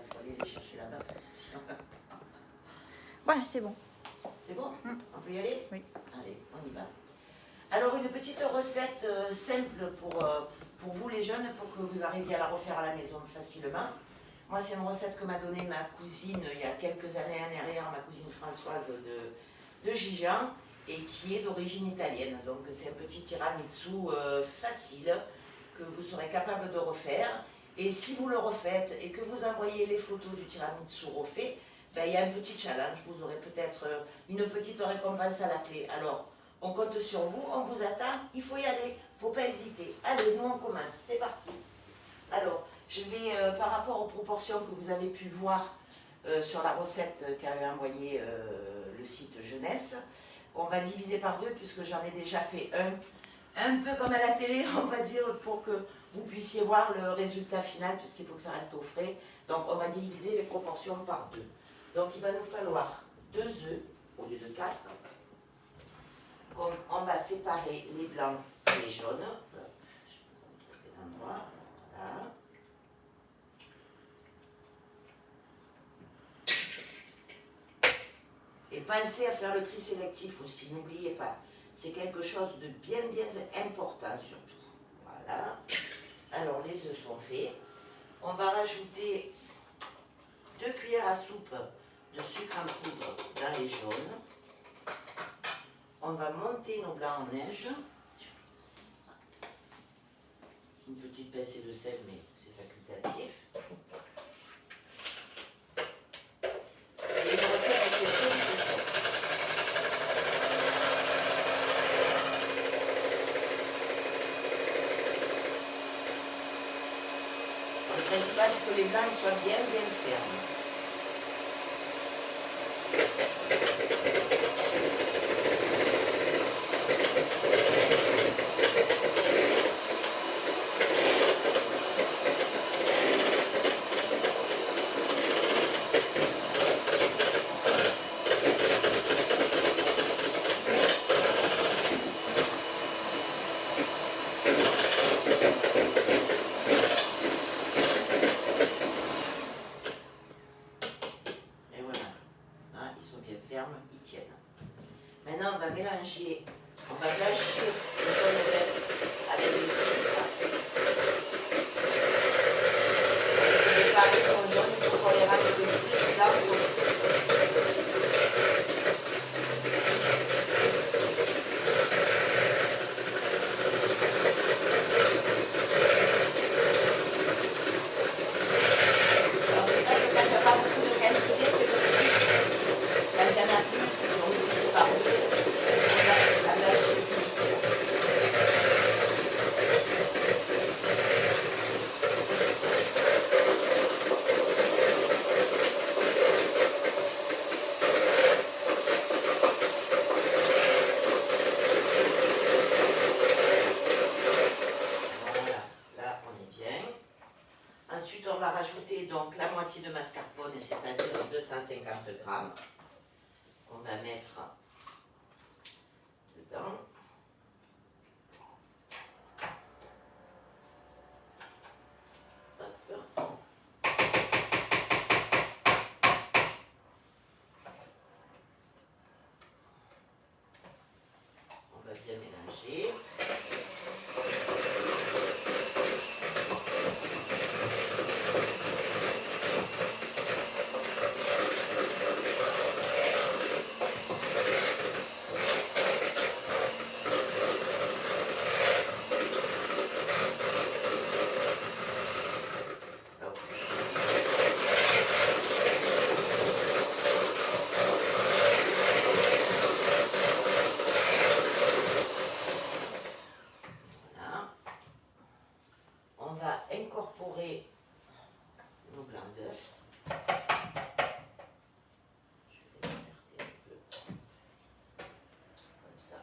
il faut aller les chercher là-bas parce que sinon... Voilà, c'est bon. C'est bon? On peut y aller? Oui. Allez, on y va. Alors, une petite recette simple pour vous les jeunes, pour que vous arriviez à la refaire à la maison facilement. Moi, c'est une recette que m'a donnée ma cousine il y a quelques années en arrière, ma cousine Françoise de Gijan, et qui est d'origine italienne. Donc, c'est un petit tiramisu facile que vous serez capable de refaire. Et si vous le refaites et que vous envoyez les photos du tiramisu refait, ben, il y a un petit challenge, vous aurez peut-être une petite récompense à la clé. Alors, on compte sur vous, on vous attend, il faut y aller, il ne faut pas hésiter. Allez, nous on commence, c'est parti. Alors, je vais, par rapport aux proportions que vous avez pu voir sur la recette qu'avait envoyée le site Jeunesse, on va diviser par deux puisque j'en ai déjà fait un peu comme à la télé, on va dire, pour que vous puissiez voir le résultat final puisqu'il faut que ça reste au frais. Donc, on va diviser les proportions par deux. Donc, il va nous falloir 2 œufs au lieu de 4. On va séparer les blancs et les jaunes. Je vais vous montrer l'endroit. Voilà. Et pensez à faire le tri sélectif aussi, n'oubliez pas. C'est quelque chose de bien important surtout. Voilà. Alors, les œufs sont faits. On va rajouter 2 cuillères à soupe de sucre en poudre dans les jaunes. On va monter nos blancs en neige. Une petite pincée de sel, mais c'est facultatif. C'est une recette qui est très difficile. Le principal, c'est que les blancs soient bien fermes. Et voilà, hein, ils sont bien fermes, ils tiennent. Maintenant, on va mélanger, on va blanchir le jaune d'œuf avec le sucre. Les paris sont jaunes, il faut qu'on les rajoute plus blancs aussi. Alors, c'est vrai que quand il n'y a pas beaucoup de quantité, c'est beaucoup plus difficile. Quand il y en a plus, si on multiplie par deux, ça lâche plus vite. Voilà, là on est bien. Ensuite, on va rajouter donc la moitié de mascarpone, c'est-à-dire 250 grammes. On va mettre dedans. Hop. On va bien mélanger. Voilà. On va incorporer nos blancs d'œufs. Je vais l'écarter un peu. Comme ça.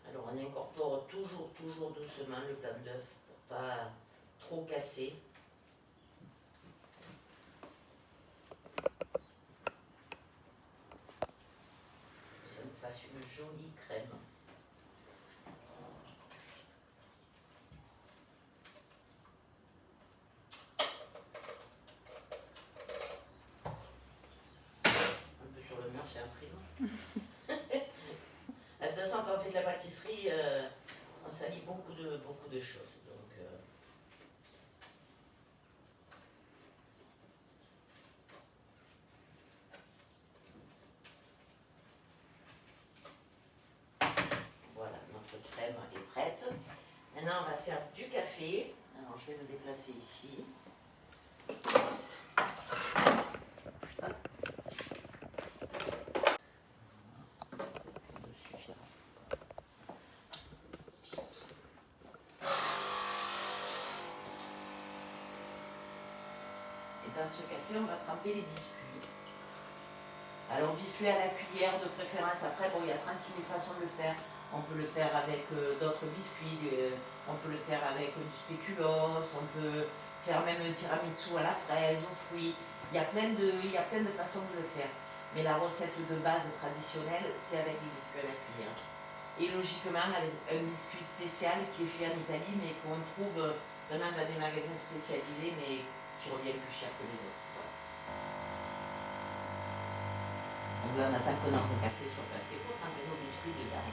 Alors on incorpore toujours doucement le blanc d'œuf pour pas trop casser. Que ça me fasse une jolie crème. Un peu sur le mur, j'ai appris, non? De toute façon, quand on fait de la pâtisserie, on salit beaucoup de choses. Donc, voilà, notre crème est prête. Maintenant, on va faire du café. Alors, je vais me déplacer ici. Dans ce café, on va tremper les biscuits. Alors, biscuits à la cuillère de préférence. Après, bon, il y a 36 000 façons de le faire. On peut le faire avec d'autres biscuits, on peut le faire avec du spéculoos, on peut faire même un tiramisu à la fraise, aux fruits. Il y a plein de façons de le faire. Mais la recette de base traditionnelle, c'est avec les biscuits à la cuillère. Et logiquement, un biscuit spécial qui est fait en Italie, mais qu'on trouve vraiment dans des magasins spécialisés, mais qui revient plus cher que les autres. Voilà. Donc là, on attend que notre café soit passé pour tremper nos biscuits dedans.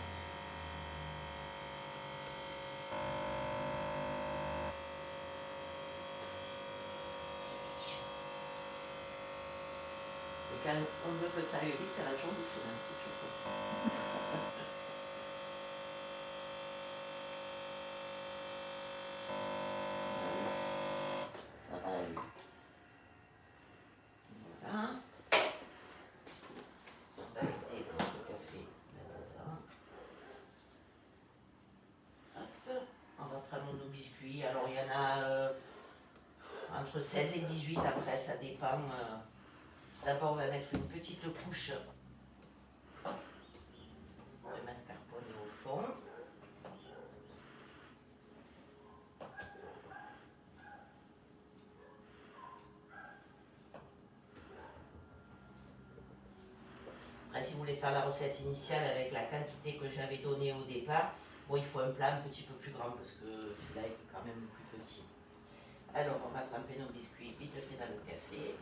Et quand on veut que ça aille vite, ça va toujours doucement, c'est toujours comme ça. Ça va aller. Voilà. On va mettre notre café là-dedans. Hop. On va prendre nos biscuits. Alors il y en a entre 16 et 18, après ça dépend. D'abord on va mettre une petite couche de mascarpone au fond. Après, si vous voulez faire la recette initiale avec la quantité que j'avais donnée au départ, bon, il faut un plat un petit peu plus grand parce que celui-là est quand même plus petit. Alors, on va tremper nos biscuits vite fait dans le café.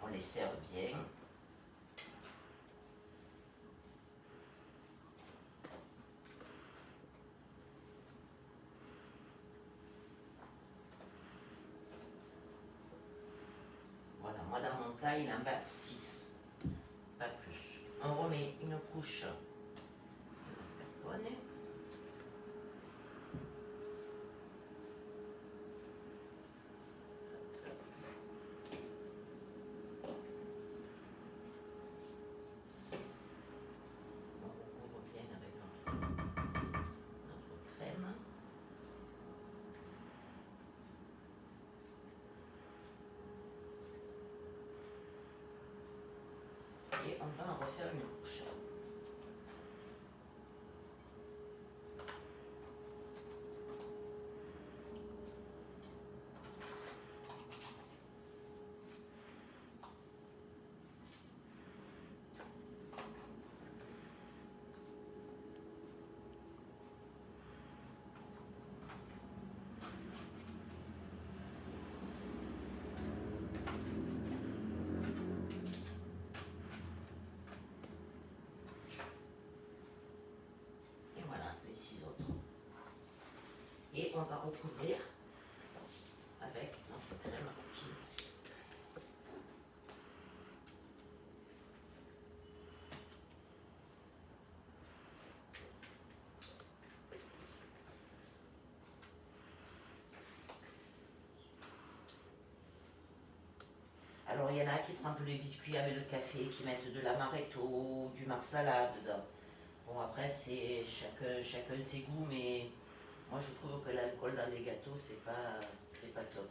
On les serre bien. Voilà, moi dans mon plat, il en va 6, pas plus. On remet une couche de mascarpone. On recouvre bien avec notre crème. Et on va en refaire une couche. Et voilà, les 6 autres. Et on va recouvrir avec notre crème qui reste. Alors il y en a qui trempent les biscuits avec le café, qui mettent de l'amaretto, du marsala dedans. Bon après c'est chacun ses goûts, mais moi je trouve que l'alcool dans les gâteaux c'est pas top.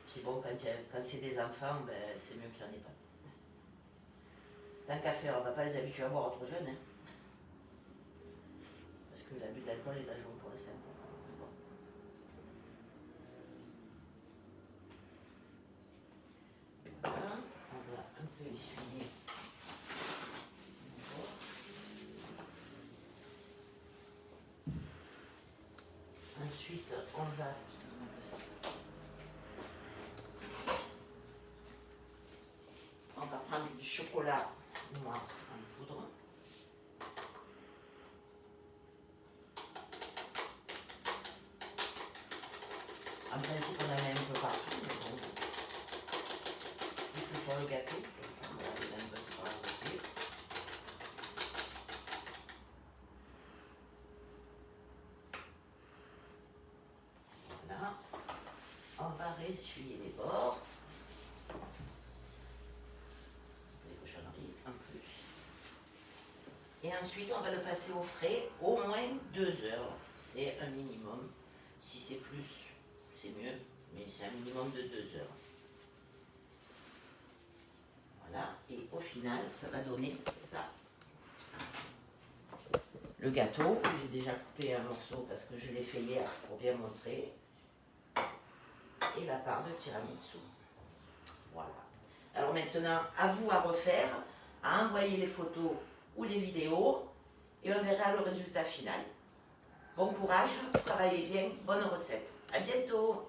Puis bon quand c'est des enfants, ben, c'est mieux qu'il n'y en ait pas. Tant qu'à faire, on ne va pas les habituer à boire trop jeune. Hein. Parce que l'abus d'alcool est dangereux pour la santé. Bon. Voilà, on va un peu essuyer. Ensuite, on va prendre du chocolat noir en poudre. En principe, on en met un peu partout, mais bon, plus que sur le gâteau, on va aller un peu partout. Voilà, on va réessuyer les bords. Les cochonneries en plus. Et ensuite, on va le passer au frais au moins 2 heures. C'est un minimum. Si c'est plus, c'est mieux, mais c'est un minimum de 2 heures. Voilà, et au final, ça va donner ça. Le gâteau, j'ai déjà coupé un morceau parce que je l'ai fait hier pour bien montrer. Et la part de tiramisu. Voilà. Alors maintenant, à vous à refaire, à envoyer les photos ou les vidéos et on verra le résultat final. Bon courage, travaillez bien, bonne recette. À bientôt.